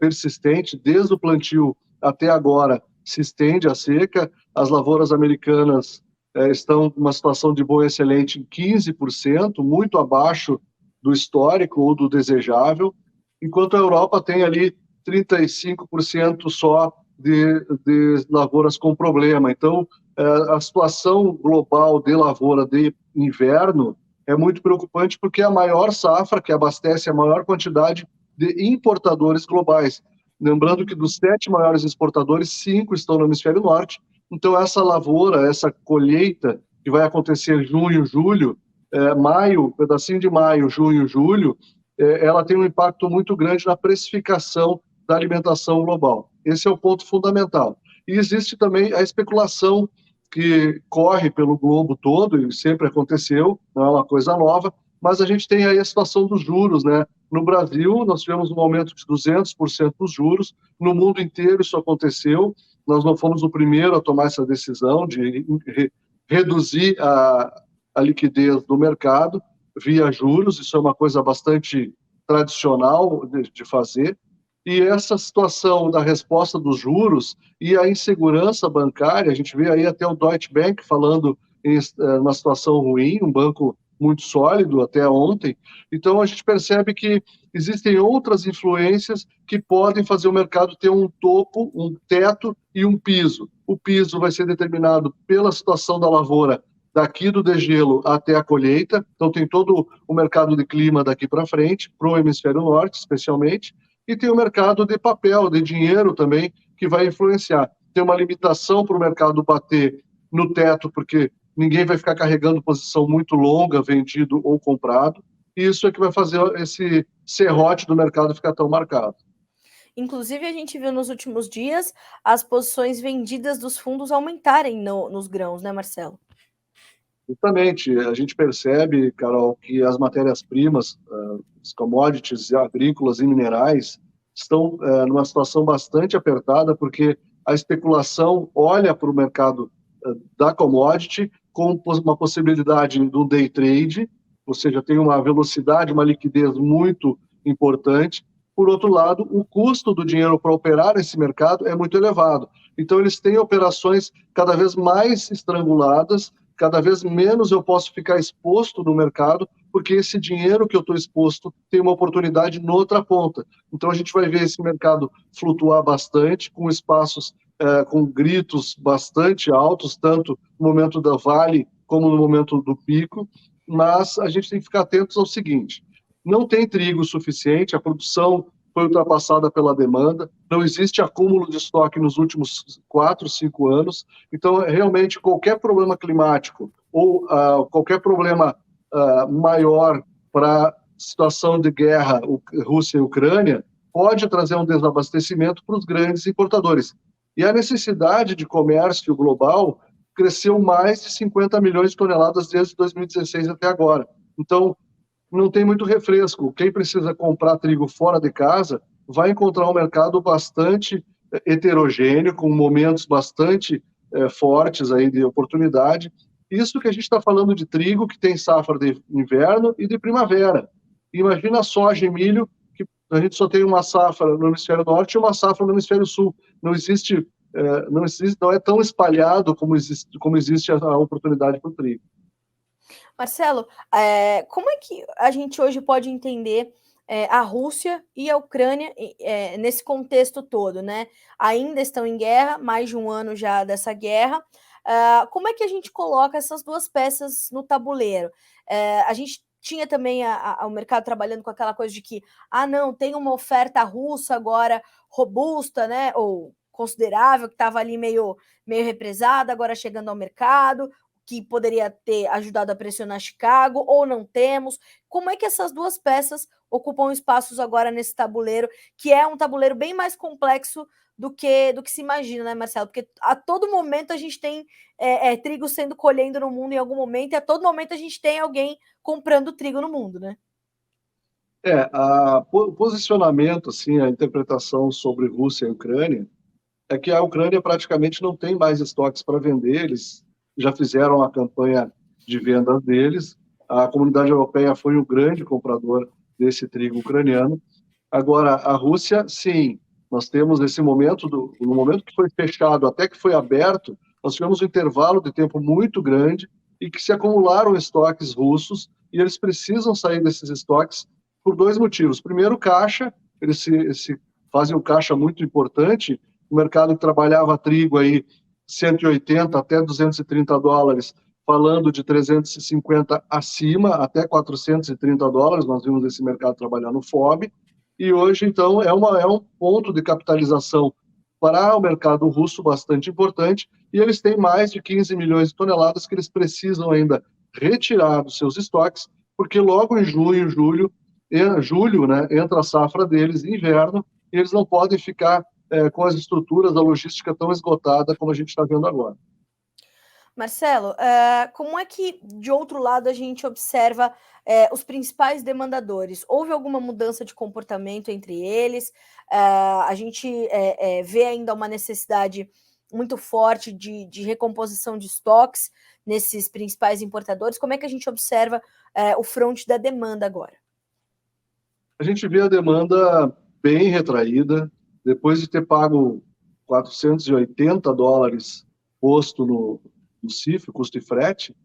persistente, desde o plantio até agora se estende a seca, as lavouras americanas estão numa situação de bom excelente em 15%, muito abaixo do histórico ou do desejável, enquanto a Europa tem ali 35% só de lavouras com problema. Então, a situação global de lavoura de inverno é muito preocupante porque é a maior safra que abastece a maior quantidade de importadores globais. Lembrando que dos 7 maiores exportadores, 5 estão no hemisfério norte. Então, essa lavoura, essa colheita que vai acontecer em junho, julho, maio, pedacinho de maio, junho, julho, ela tem um impacto muito grande na precificação da alimentação global. Esse é o ponto fundamental. E existe também a especulação que corre pelo globo todo, e sempre aconteceu, não é uma coisa nova, mas a gente tem aí a situação dos juros, né? No Brasil, nós tivemos um aumento de 200% dos juros, no mundo inteiro isso aconteceu, nós não fomos o primeiro a tomar essa decisão de reduzir a liquidez do mercado via juros, isso é uma coisa bastante tradicional de fazer, e essa situação da resposta dos juros e a insegurança bancária, a gente vê aí até o Deutsche Bank falando em uma situação ruim, um banco muito sólido até ontem. Então, a gente percebe que existem outras influências que podem fazer o mercado ter um topo, um teto e um piso. O piso vai ser determinado pela situação da lavoura daqui do degelo até a colheita. Então, tem todo o mercado de clima daqui para frente, para o hemisfério norte, especialmente, e tem o mercado de papel, de dinheiro também, que vai influenciar. Tem uma limitação para o mercado bater no teto, porque ninguém vai ficar carregando posição muito longa, vendido ou comprado, e isso é que vai fazer esse serrote do mercado ficar tão marcado. Inclusive, a gente viu nos últimos dias as posições vendidas dos fundos aumentarem nos grãos, né, Marcelo? Justamente, a gente percebe, Carol, que as matérias-primas, os commodities agrícolas e minerais, estão numa situação bastante apertada, porque a especulação olha para o mercado da commodity com uma possibilidade de um day trade, ou seja, tem uma velocidade, uma liquidez muito importante. Por outro lado, o custo do dinheiro para operar nesse mercado é muito elevado. Então, eles têm operações cada vez mais estranguladas, cada vez menos eu posso ficar exposto no mercado, porque esse dinheiro que eu estou exposto tem uma oportunidade noutra ponta. Então, a gente vai ver esse mercado flutuar bastante, com espaços, com gritos bastante altos, tanto no momento da vale como no momento do pico, mas a gente tem que ficar atentos ao seguinte: não tem trigo suficiente, a produção foi ultrapassada pela demanda, não existe acúmulo de estoque nos últimos 4, 5 anos, então realmente qualquer problema climático ou qualquer problema maior para a situação de guerra Rússia e Ucrânia pode trazer um desabastecimento para os grandes importadores. E a necessidade de comércio global cresceu mais de 50 milhões de toneladas desde 2016 até agora. Então, não tem muito refresco. Quem precisa comprar trigo fora de casa vai encontrar um mercado bastante heterogêneo, com momentos bastante fortes aí de oportunidade. Isso que a gente está falando de trigo, que tem safra de inverno e de primavera. Imagina a soja e milho, que a gente só tem uma safra no hemisfério norte e uma safra no hemisfério sul. Não existe, não é tão espalhado como existe a oportunidade para o trigo. Marcelo, como é que a gente hoje pode entender a Rússia e a Ucrânia nesse contexto todo, né? Ainda estão em guerra, mais de um ano já dessa guerra. Como é que a gente coloca essas duas peças no tabuleiro? A gente tinha também o mercado trabalhando com aquela coisa de que, não, tem uma oferta russa agora robusta, né? Ou considerável, que estava ali meio represada, agora chegando ao mercado, que poderia ter ajudado a pressionar Chicago, ou não temos. Como é que essas duas peças ocupam espaços agora nesse tabuleiro, que é um tabuleiro bem mais complexo do que se imagina, né, Marcelo? Porque a todo momento a gente tem trigo sendo colhendo no mundo em algum momento, e a todo momento a gente tem alguém comprando trigo no mundo, né? O posicionamento, assim, a interpretação sobre Rússia e Ucrânia é que a Ucrânia praticamente não tem mais estoques para vender, eles já fizeram a campanha de vendas deles, a comunidade europeia foi o grande comprador desse trigo ucraniano. Agora, a Rússia, sim, nós temos esse momento, no momento que foi fechado até que foi aberto, nós tivemos um intervalo de tempo muito grande e que se acumularam estoques russos e eles precisam sair desses estoques por dois motivos. Primeiro, caixa, eles se fazem um caixa muito importante, o mercado que trabalhava trigo aí 180 até 230 dólares, falando de 350 acima, até 430 dólares, nós vimos esse mercado trabalhar no FOB, e hoje, então, é um ponto de capitalização para o mercado russo bastante importante, e eles têm mais de 15 milhões de toneladas que eles precisam ainda retirar dos seus estoques, porque logo em junho, julho, né, entra a safra deles, inverno, e eles não podem ficar com as estruturas da logística tão esgotada como a gente está vendo agora. Marcelo, como é que, de outro lado, a gente observa os principais demandadores? Houve alguma mudança de comportamento entre eles? A gente vê ainda uma necessidade muito forte de recomposição de estoques nesses principais importadores. Como é que a gente observa o front da demanda agora? A gente vê a demanda bem retraída, depois de ter pago 480 dólares posto no CIF, custo e frete,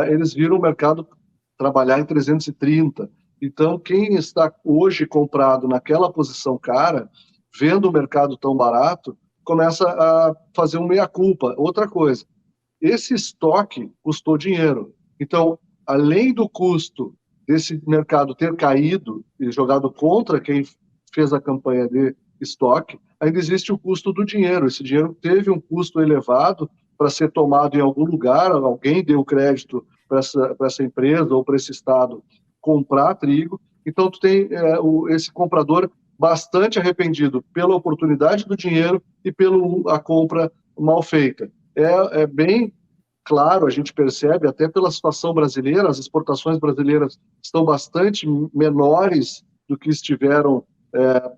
eles viram o mercado trabalhar em 330. Então, quem está hoje comprado naquela posição cara, vendo o mercado tão barato, começa a fazer um meia-culpa. Outra coisa, esse estoque custou dinheiro. Então, além do custo desse mercado ter caído e jogado contra quem fez a campanha de estoque, ainda existe o custo do dinheiro. Esse dinheiro teve um custo elevado para ser tomado em algum lugar, alguém deu crédito para essa empresa ou para esse estado comprar trigo. Então, tu tem esse comprador bastante arrependido pela oportunidade do dinheiro e pela compra mal feita. É bem claro, a gente percebe, até pela situação brasileira, as exportações brasileiras estão bastante menores do que estiveram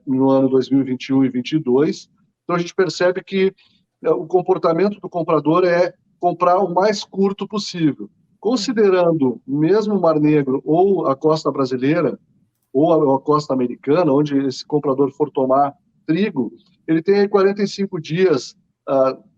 no ano 2021 e 2022. Então, a gente percebe que o comportamento do comprador é comprar o mais curto possível. Considerando mesmo o Mar Negro ou a costa brasileira, ou a costa americana, onde esse comprador for tomar trigo, ele tem 45 dias,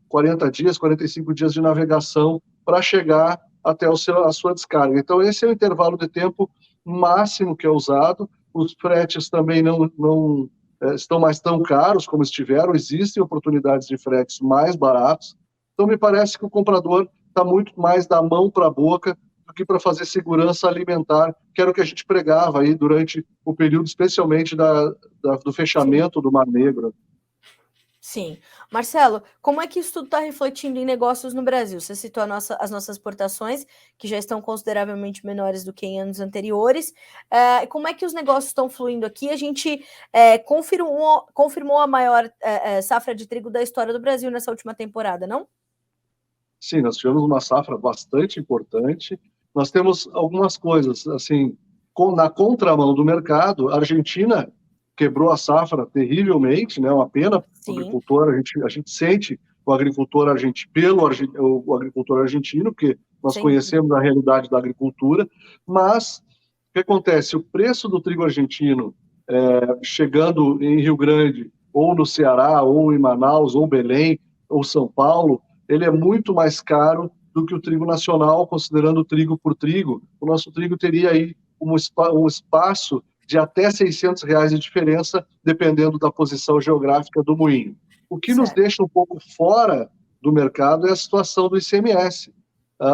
45 dias de navegação para chegar até a sua descarga. Então, esse é o intervalo de tempo máximo que é usado. Os fretes também não estão mais tão caros como estiveram, existem oportunidades de fretes mais baratos. Então, me parece que o comprador está muito mais da mão para a boca do que para fazer segurança alimentar, que era o que a gente pregava aí durante o período, especialmente do fechamento do Mar Negro. Sim. Marcelo, como é que isso tudo está refletindo em negócios no Brasil? Você citou as nossas exportações, que já estão consideravelmente menores do que em anos anteriores. Como é que os negócios estão fluindo aqui? A gente confirmou a maior safra de trigo da história do Brasil nessa última temporada, não? Sim, nós tivemos uma safra bastante importante. Nós temos algumas coisas, assim, na contramão do mercado, a Argentina quebrou a safra terrivelmente, né? Uma pena para o agricultor, a gente sente o agricultor argentino, o agricultor argentino, porque nós conhecemos a realidade da agricultura, mas o que acontece? O preço do trigo argentino chegando em Rio Grande, ou no Ceará, ou em Manaus, ou Belém, ou São Paulo, ele é muito mais caro do que o trigo nacional, considerando trigo por trigo. O nosso trigo teria aí um espaço de até R$600 de diferença, dependendo da posição geográfica do moinho. O que nos deixa um pouco fora do mercado é a situação do ICMS.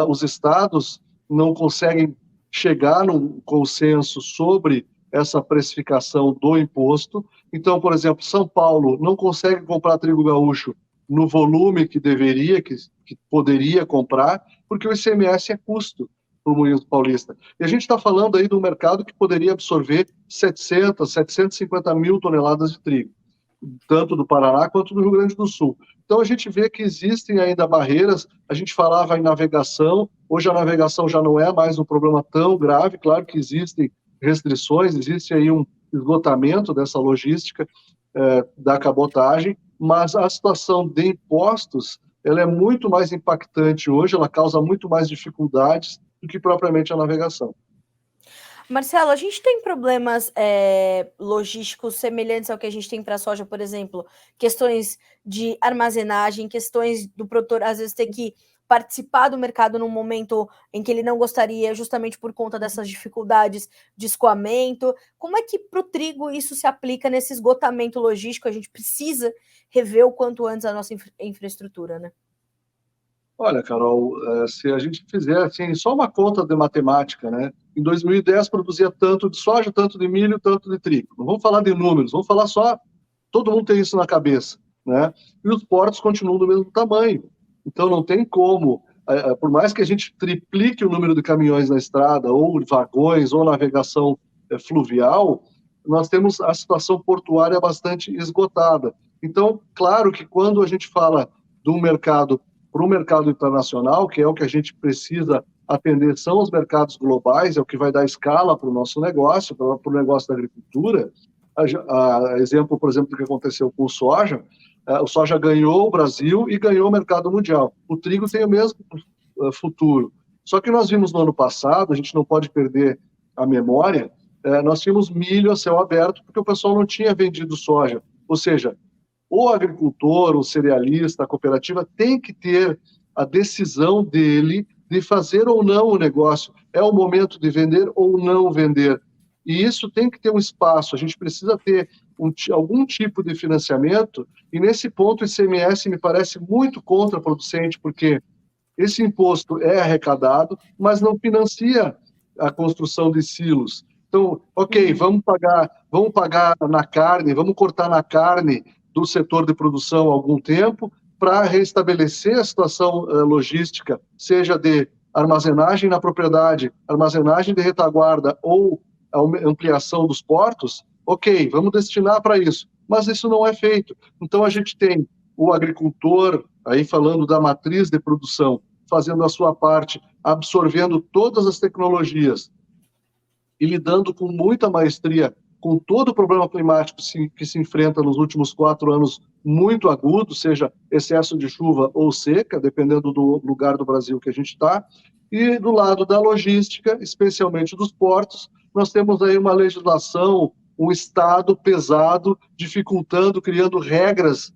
Os estados não conseguem chegar num consenso sobre essa precificação do imposto. Então, por exemplo, São Paulo não consegue comprar trigo gaúcho no volume que deveria, que poderia comprar, porque o ICMS é custo para o moinho paulista. E a gente está falando aí de um mercado que poderia absorver 750 mil toneladas de trigo, tanto do Paraná quanto do Rio Grande do Sul. Então a gente vê que existem ainda barreiras, a gente falava em navegação, hoje a navegação já não é mais um problema tão grave, claro que existem restrições, existe aí um esgotamento dessa logística da cabotagem, mas a situação de impostos ela é muito mais impactante hoje, ela causa muito mais dificuldades do que propriamente a navegação. Marcelo, a gente tem problemas logísticos semelhantes ao que a gente tem para a soja, por exemplo, questões de armazenagem, questões do produtor às vezes ter que participar do mercado num momento em que ele não gostaria, justamente por conta dessas dificuldades de escoamento. Como é que para o trigo isso se aplica nesse esgotamento logístico? A gente precisa rever o quanto antes a nossa infraestrutura, né? Olha, Carol, se a gente fizer assim, só uma conta de matemática, né? Em 2010 produzia tanto de soja, tanto de milho, tanto de trigo. Não vamos falar de números, vamos falar só. Todo mundo tem isso na cabeça, né? E os portos continuam do mesmo tamanho. Então não tem como, por mais que a gente triplique o número de caminhões na estrada, ou vagões, ou navegação fluvial, nós temos a situação portuária bastante esgotada. Então, claro que quando a gente fala do mercado para o mercado internacional, que é o que a gente precisa atender, são os mercados globais, é o que vai dar escala para o nosso negócio, para o negócio da agricultura. Exemplo, por exemplo, do que aconteceu com o soja ganhou o Brasil e ganhou o mercado mundial. O trigo tem o mesmo futuro. Só que nós vimos no ano passado, a gente não pode perder a memória, nós tínhamos milho a céu aberto porque o pessoal não tinha vendido soja. Ou seja, o agricultor, o cerealista, a cooperativa tem que ter a decisão dele de fazer ou não o negócio. É o momento de vender ou não vender. E isso tem que ter um espaço. A gente precisa ter algum tipo de financiamento. E nesse ponto o ICMS me parece muito contraproducente, porque esse imposto é arrecadado, mas não financia a construção de silos. Então, ok, vamos pagar na carne, vamos cortar na carne do setor de produção há algum tempo para restabelecer a situação logística, seja de armazenagem na propriedade, armazenagem de retaguarda ou ampliação dos portos, ok, vamos destinar para isso. Mas isso não é feito. Então, a gente tem o agricultor, aí falando da matriz de produção, fazendo a sua parte, absorvendo todas as tecnologias e lidando com muita maestria com todo o problema climático que se enfrenta nos últimos 4 anos, muito agudo, seja excesso de chuva ou seca, dependendo do lugar do Brasil que a gente está. E do lado da logística, especialmente dos portos, nós temos aí uma legislação, um Estado pesado, dificultando, criando regras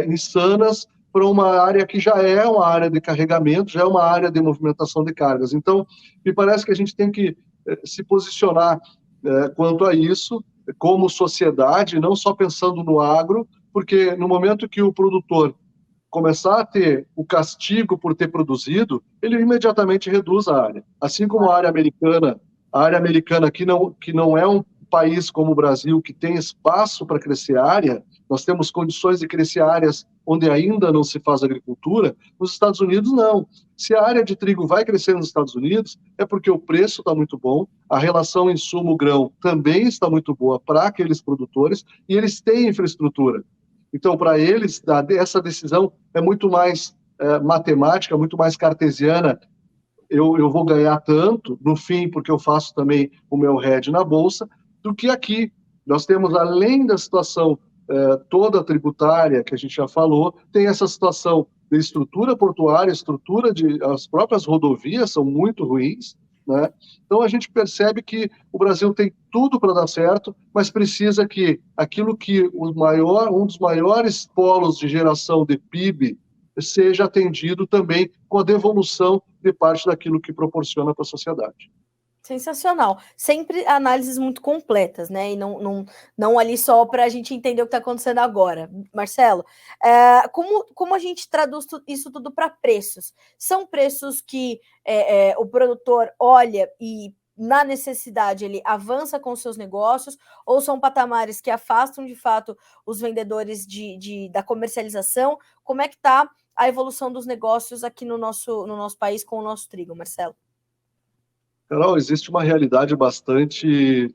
insanas para uma área que já é uma área de carregamento, já é uma área de movimentação de cargas. Então, me parece que a gente tem que se posicionar quanto a isso, como sociedade, não só pensando no agro, porque no momento que o produtor começar a ter o castigo por ter produzido, ele imediatamente reduz a área. Assim como a área americana que não é um país como o Brasil, que tem espaço para crescer a área, nós temos condições de crescer áreas onde ainda não se faz agricultura, nos Estados Unidos não. Se a área de trigo vai crescer nos Estados Unidos, é porque o preço está muito bom, a relação insumo-grão também está muito boa para aqueles produtores e eles têm infraestrutura. Então, para eles, essa decisão é muito mais matemática, muito mais cartesiana. Eu vou ganhar tanto, no fim, porque eu faço também o meu hedge na Bolsa, do que aqui. Nós temos, além da situação toda tributária, que a gente já falou, tem essa situação de estrutura portuária, as próprias rodovias são muito ruins, né? Então a gente percebe que o Brasil tem tudo para dar certo, mas precisa que aquilo que um dos maiores polos de geração de PIB seja atendido também com a devolução de parte daquilo que proporciona para a sociedade. Sensacional. Sempre análises muito completas, né? E não ali só para a gente entender o que está acontecendo agora. Marcelo, como a gente traduz isso tudo para preços? São preços que o produtor olha e, na necessidade, ele avança com seus negócios, ou são patamares que afastam, de fato, os vendedores da comercialização? Como é que está a evolução dos negócios aqui no nosso país com o nosso trigo, Marcelo? Carol, existe uma realidade bastante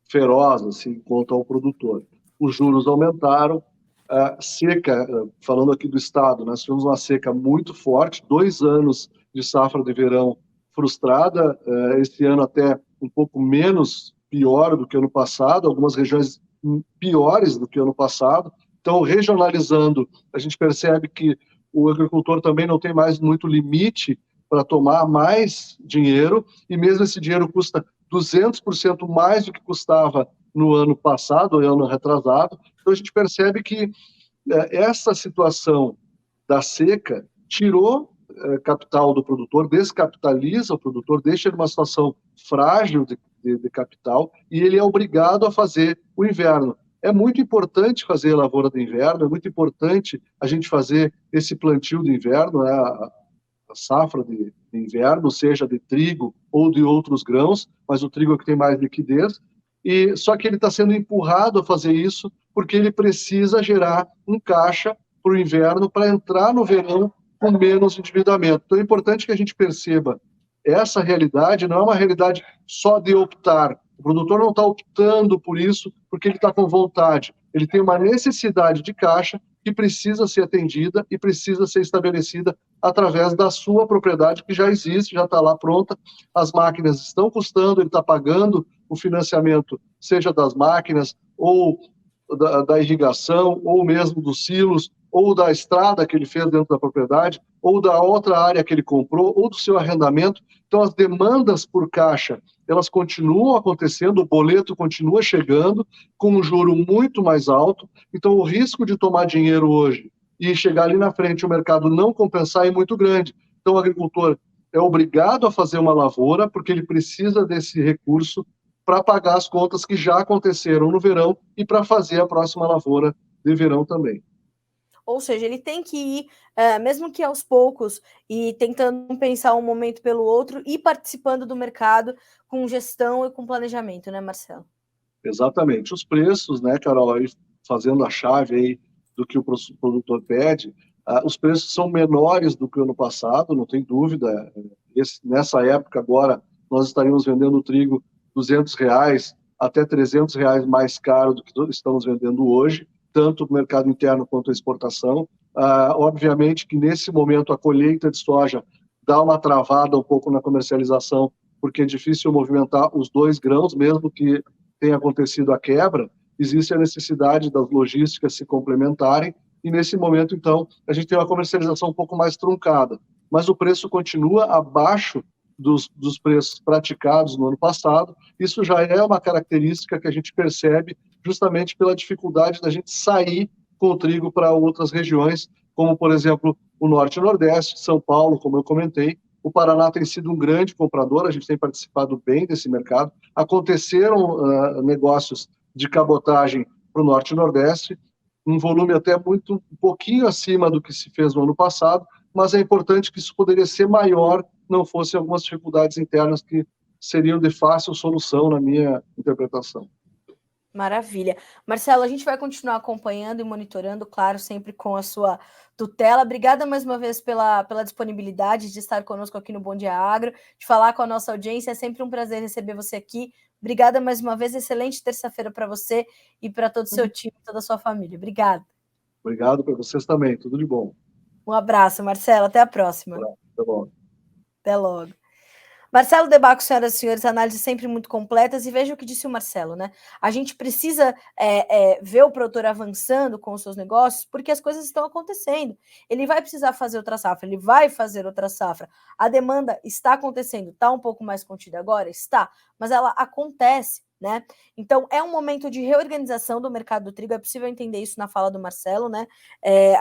feroz assim, quanto ao produtor. Os juros aumentaram, a seca, falando aqui do estado, nós tivemos uma seca muito forte, 2 anos de safra de verão frustrada, esse ano até um pouco menos pior do que ano passado, algumas regiões piores do que ano passado, Então, regionalizando, a gente percebe que o agricultor também não tem mais muito limite para tomar mais dinheiro, e mesmo esse dinheiro custa 200% mais do que custava no ano passado, no ano retrasado. Então, a gente percebe que essa situação da seca tirou capital do produtor, descapitaliza o produtor, deixa ele numa situação frágil de capital, e ele é obrigado a fazer o inverno. É muito importante fazer a lavoura de inverno, é muito importante a gente fazer esse plantio de inverno, né, a safra de inverno, seja de trigo ou de outros grãos, mas o trigo é que tem mais liquidez, e só que ele está sendo empurrado a fazer isso porque ele precisa gerar um caixa para o inverno para entrar no verão com menos endividamento. Então é importante que a gente perceba essa realidade, não é uma realidade só de optar. O produtor não está optando por isso porque ele está com vontade. Ele tem uma necessidade de caixa que precisa ser atendida e precisa ser estabelecida através da sua propriedade, que já existe, já está lá pronta. As máquinas estão custando, ele está pagando o financiamento, seja das máquinas ou da irrigação, ou mesmo dos silos, ou da estrada que ele fez dentro da propriedade, ou da outra área que ele comprou, ou do seu arrendamento. Então, as demandas por caixa, elas continuam acontecendo, o boleto continua chegando, com um juro muito mais alto. Então, o risco de tomar dinheiro hoje e chegar ali na frente o mercado não compensar é muito grande. Então, o agricultor é obrigado a fazer uma lavoura, porque ele precisa desse recurso para pagar as contas que já aconteceram no verão e para fazer a próxima lavoura de verão também. Ou seja, ele tem que ir, mesmo que aos poucos, e tentando pensar um momento pelo outro e participando do mercado com gestão e com planejamento, né, Marcelo? Exatamente. Os preços, né, Carol, aí fazendo a chave aí do que o produtor pede, os preços são menores do que o ano passado, não tem dúvida. Nessa época agora, nós estaríamos vendendo trigo R$ 200 até R$ 300 mais caro do que estamos vendendo hoje, tanto no mercado interno quanto a exportação. Obviamente que nesse momento a colheita de soja dá uma travada um pouco na comercialização, porque é difícil movimentar os dois grãos, mesmo que tenha acontecido a quebra, existe a necessidade das logísticas se complementarem, e nesse momento, então, a gente tem uma comercialização um pouco mais truncada, mas o preço continua abaixo dos preços praticados no ano passado. Isso já é uma característica que a gente percebe justamente pela dificuldade da gente sair com o trigo para outras regiões, como, por exemplo, o Norte e Nordeste, São Paulo, como eu comentei. O Paraná tem sido um grande comprador, a gente tem participado bem desse mercado. Aconteceram negócios de cabotagem para o Norte e Nordeste, um volume até um pouquinho acima do que se fez no ano passado, mas é importante que isso poderia ser maior, não fosse algumas dificuldades internas que seriam de fácil solução, na minha interpretação. Maravilha. Marcelo, a gente vai continuar acompanhando e monitorando, claro, sempre com a sua tutela. Obrigada mais uma vez pela disponibilidade de estar conosco aqui no Bom Dia Agro, de falar com a nossa audiência. É sempre um prazer receber você aqui. Obrigada mais uma vez. Excelente terça-feira para você e para todo o seu time, toda a sua família. Obrigada. Obrigado para vocês também. Tudo de bom. Um abraço, Marcelo. Até a próxima. Até logo. Até logo. Marcelo De Bacco, senhoras e senhores, análises sempre muito completas, e veja o que disse o Marcelo, né? A gente precisa ver o produtor avançando com os seus negócios, porque as coisas estão acontecendo. Ele vai precisar fazer outra safra, ele vai fazer outra safra. A demanda está acontecendo, está um pouco mais contida agora? Está, mas ela acontece, né? Então, é um momento de reorganização do mercado do trigo, é possível entender isso na fala do Marcelo, né?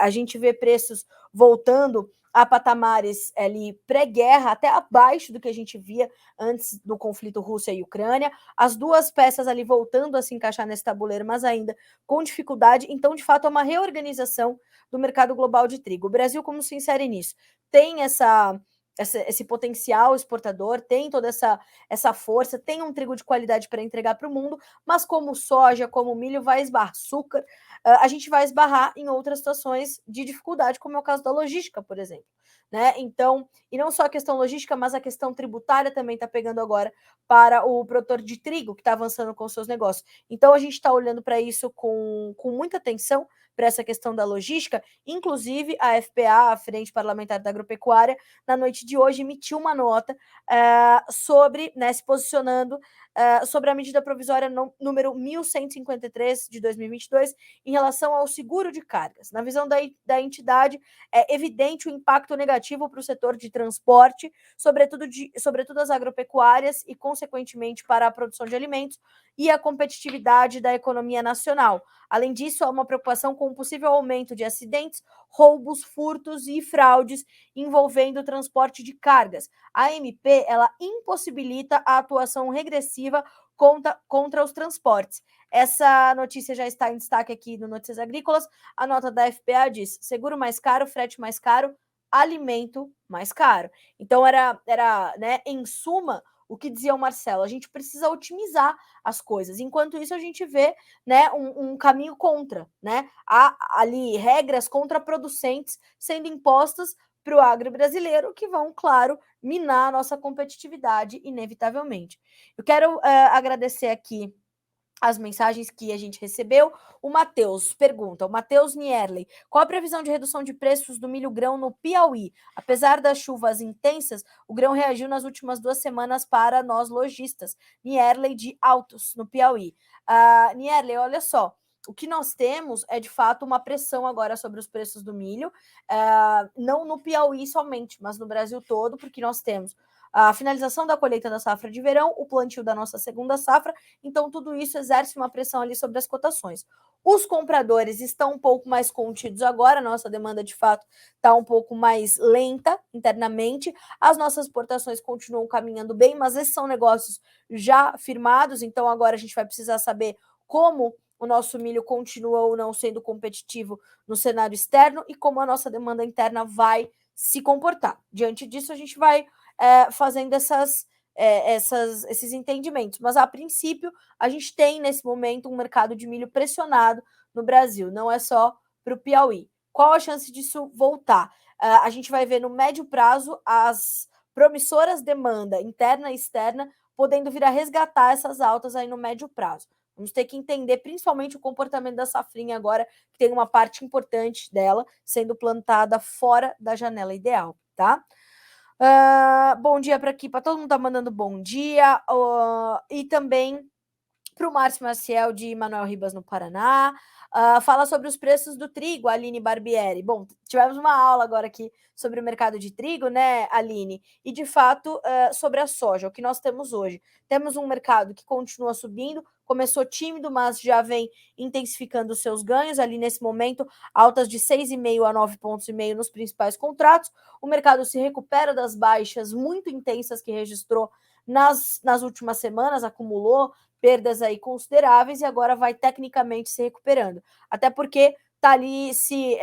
A gente vê preços voltando a patamares ali pré-guerra, até abaixo do que a gente via antes do conflito Rússia e Ucrânia, as duas peças ali voltando a se encaixar nesse tabuleiro, mas ainda com dificuldade. Então, de fato, é uma reorganização do mercado global de trigo. O Brasil, como se insere nisso? Tem esse potencial exportador, tem toda essa força, tem um trigo de qualidade para entregar para o mundo, mas como soja, como milho, vai esbarrar açúcar, a gente vai esbarrar em outras situações de dificuldade, como é o caso da logística, por exemplo. Né? Então, e não só a questão logística, mas a questão tributária também está pegando agora para o produtor de trigo que está avançando com seus negócios. Então, a gente está olhando para isso com muita atenção, para essa questão da logística. Inclusive, a FPA, a Frente Parlamentar da Agropecuária, na noite de hoje emitiu uma nota sobre, né, se posicionando sobre a medida provisória número 1153 de 2022 em relação ao seguro de cargas. Na visão da entidade, é evidente o impacto negativo para o setor de transporte, sobretudo as agropecuárias e, consequentemente, para a produção de alimentos e a competitividade da economia nacional. Além disso, há uma preocupação com o possível aumento de acidentes, roubos, furtos e fraudes envolvendo o transporte de cargas. A MP, ela impossibilita a atuação regressiva contra os transportes. Essa notícia já está em destaque aqui no Notícias Agrícolas. A nota da FPA diz: seguro mais caro, frete mais caro, alimento mais caro. Então, era né, em suma, o que dizia o Marcelo, a gente precisa otimizar as coisas. Enquanto isso, a gente vê, né, um caminho contra, né? Há ali regras contraproducentes sendo impostas para o agro brasileiro, que vão, claro, minar a nossa competitividade, inevitavelmente. Eu quero agradecer aqui as mensagens que a gente recebeu. O Matheus pergunta, o Matheus Nierley, qual a previsão de redução de preços do milho grão no Piauí? Apesar das chuvas intensas, o grão reagiu nas últimas 2 semanas para nós lojistas. Nierley de Altos, no Piauí. Nierley, olha só, o que nós temos é, de fato, uma pressão agora sobre os preços do milho, não no Piauí somente, mas no Brasil todo, porque nós temos a finalização da colheita da safra de verão, o plantio da nossa segunda safra, então tudo isso exerce uma pressão ali sobre as cotações. Os compradores estão um pouco mais contidos agora, a nossa demanda de fato está um pouco mais lenta internamente, as nossas exportações continuam caminhando bem, mas esses são negócios já firmados, então agora a gente vai precisar saber como o nosso milho continua ou não sendo competitivo no cenário externo e como a nossa demanda interna vai se comportar. Diante disso, a gente vai fazendo esses entendimentos. Mas, a princípio, a gente tem, nesse momento, um mercado de milho pressionado no Brasil, não é só para o Piauí. Qual a chance disso voltar? A gente vai ver, no médio prazo, as promissoras demanda interna e externa podendo vir a resgatar essas altas aí no médio prazo. Vamos ter que entender principalmente o comportamento da safrinha agora, que tem uma parte importante dela sendo plantada fora da janela ideal, tá? Bom dia para aqui, para todo mundo tá mandando bom dia, e também para o Márcio Maciel de Manuel Ribas, no Paraná. Fala sobre os preços do trigo, Aline Barbieri. Bom, tivemos uma aula agora aqui sobre o mercado de trigo, né, Aline? E, de fato, sobre a soja, o que nós temos hoje. Temos um mercado que continua subindo, começou tímido, mas já vem intensificando os seus ganhos. Ali, nesse momento, altas de 6,5 a 9,5 pontos nos principais contratos. O mercado se recupera das baixas muito intensas que registrou nas últimas semanas, acumulou perdas aí consideráveis e agora vai tecnicamente se recuperando. Até porque está ali se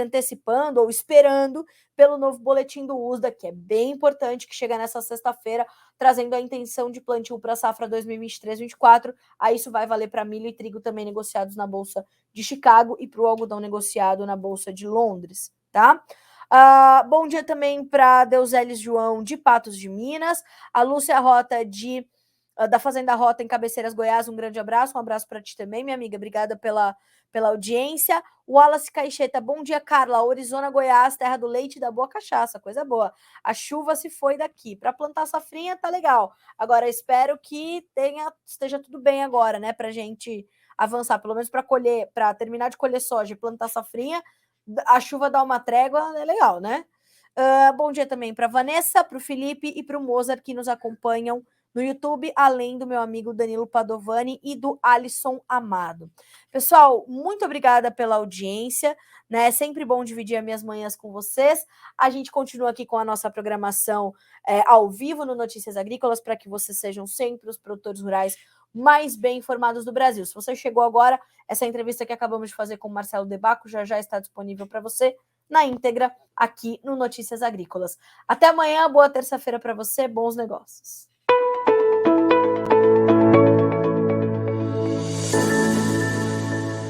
antecipando ou esperando pelo novo boletim do USDA, que é bem importante, que chega nessa sexta-feira, trazendo a intenção de plantio para a safra 2023-24. Aí isso vai valer para milho e trigo também negociados na Bolsa de Chicago e para o algodão negociado na Bolsa de Londres, tá? Bom dia também para Deuseles João, de Patos de Minas, a Lúcia Rota, da Fazenda Rota, em Cabeceiras, Goiás. Um grande abraço, um abraço para ti também, minha amiga, obrigada pela audiência. O Wallace Caixeta, bom dia, Carla, Arizona, Goiás, terra do leite e da boa cachaça, coisa boa. A chuva se foi daqui, para plantar safrinha tá legal, agora espero que esteja tudo bem agora, né, pra gente avançar, pelo menos para terminar de colher soja e plantar safrinha, a chuva dá uma trégua, é legal, né? Bom dia também para Vanessa, para o Felipe e para o Mozart, que nos acompanham no YouTube, além do meu amigo Danilo Padovani e do Alisson Amado. Pessoal, muito obrigada pela audiência, né? É sempre bom dividir as minhas manhãs com vocês. A gente continua aqui com a nossa programação ao vivo no Notícias Agrícolas, para que vocês sejam sempre os produtores rurais mais bem informados do Brasil. Se você chegou agora, essa entrevista que acabamos de fazer com o Marcelo Debaco já está disponível para você na íntegra aqui no Notícias Agrícolas. Até amanhã, boa terça-feira para você, bons negócios.